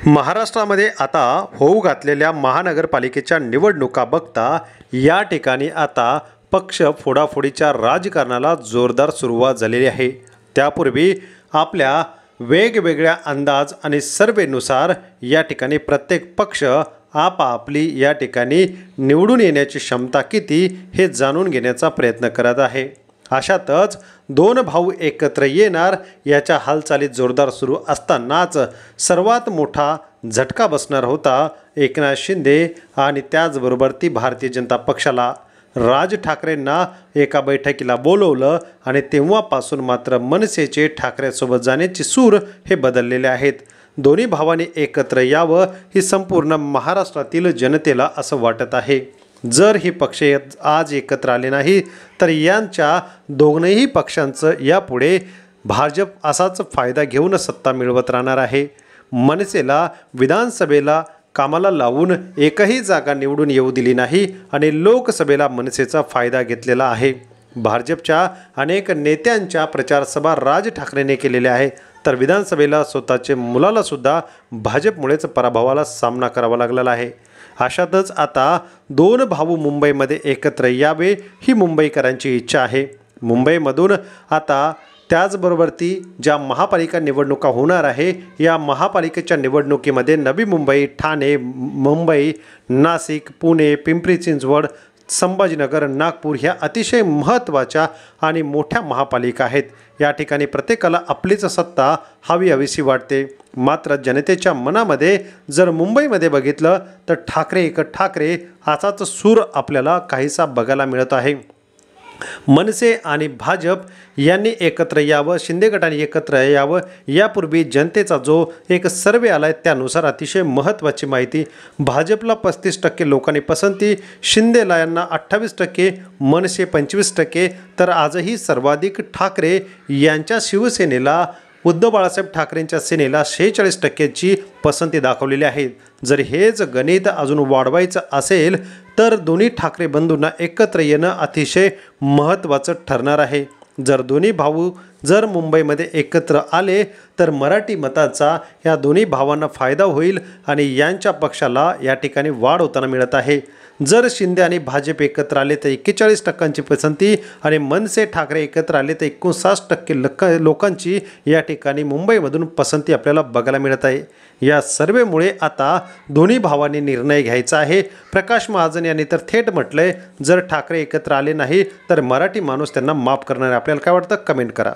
महाराष्ट्रामध्ये आता होऊ घातलेल्या महानगरपालिकेच्या निवडणुका बघता या ठिकाणी आता पक्ष फोडाफोडीच्या राजकारणाला जोरदार सुरुवात झालेली आहे। त्यापूर्वी आपल्या वेगवेगळ्या अंदाज आणि सर्वेनुसार या ठिकाणी प्रत्येक पक्ष आपापली या ठिकाणी निवडून येण्याची क्षमता किती हे जाणून घेण्याचा प्रयत्न करत आहे। अशातच दोन भाऊ एकत्र येणार याच्या हालचाली जोरदार सुरू असतानाच सर्वात मोठा झटका बसणार होता एकनाथ शिंदे आणि त्याचबरोबर ती भारतीय जनता पक्षाला। राज ठाकरेंना एका बैठकीला बोलवलं आणि तेव्हापासून मात्र मनसेचे ठाकरेंसोबत जाण्याची सूर हे बदललेले आहेत। दोन्ही भावांनी एकत्र यावं ही संपूर्ण महाराष्ट्रातील जनतेला असं वाटत आहे। जर ही पक्ष आज एकत्र आले नाही तर यांच्या दोन्ही पक्षांचं यापुढे भाजप असाच फायदा घेऊन सत्ता मिळवत राहणार आहे। मनसेला विधानसभेला कामाला लावून एकही जागा निवडून येऊ दिली नाही आणि लोकसभेला मनसेचा फायदा घेतलेला आहे। भाजपच्या अनेक नेत्यांच्या प्रचारसभा राज ठाकरेंनी केलेल्या आहे, तर विधानसभेला स्वतःचे मुलाला सुद्धा भाजपमुळेच पराभवाला सामना करावा लागलेला आहे। अशातच आता दोन भाऊ मुंबईमध्ये एकत्र यावे ही मुंबईकरांची इच्छा आहे। मुंबईमधून आता त्याचबरोबर ती ज्या महापालिका निवडणुका होणार आहे या महापालिकेच्या निवडणुकीमध्ये नवी मुंबई, ठाणे, मुंबई, नाशिक, पुणे, पिंपरी चिंचवड, संभाजीनगर, नागपूर ह्या अतिशय महत्त्वाच्या आणि मोठ्या महापालिका आहेत। या ठिकाणी प्रत्येकाला आपलीच सत्ता हवीशी वाटते। मात्र जनतेच्या मनामध्ये जर मुंबईमध्ये बघितलं तर ठाकरे एक ठाकरे असाच सूर आपल्याला काहीसा बघायला मिळत आहे। मनसे आणि भाजप यांनी एकत्र यावं, शिंदे गटाने एकत्र यावं यापूर्वी जनतेचा जो एक सर्वे आला आहे त्यानुसार अतिशय महत्त्वाची माहिती, भाजपला 35% लोकांनी पसंती, शिंदेला यांना 28%, मनसे 25%, तर आजही सर्वाधिक ठाकरे यांच्या शिवसेनेला उद्धव बाळासाहेब ठाकरेंच्या सेनेला 46%ची पसंती दाखवलेली आहे। जर हेच गणित अजून वाढवायचं असेल तर दोन्ही ठाकरे बंधूंना एकत्र येणं अतिशय महत्त्वाचं ठरणार आहे। जर दोन्ही भाऊ जर मुंबईमध्ये एकत्र आले तर मराठी मताचा या दोन्ही भावांना फायदा होईल आणि यांच्या पक्षाला या ठिकाणी वाढ होताना मिळत आहे। जर शिंदे आणि भाजप एकत्र आले तर 41%ची पसंती आणि मनसे ठाकरे एकत्र आले तर 59% लोकांची या ठिकाणी मुंबईमधून पसंती आपल्याला बघायला मिळत आहे। या सर्वेमुळे आता दोन्ही भावांनी निर्णय घ्यायचा आहे। प्रकाश महाजन यांनी तर थेट म्हटलंय जर ठाकरे एकत्र आले नाही तर मराठी माणूस त्यांना माफ करणार आहे। आपल्याला काय वाटतं कमेंट करा।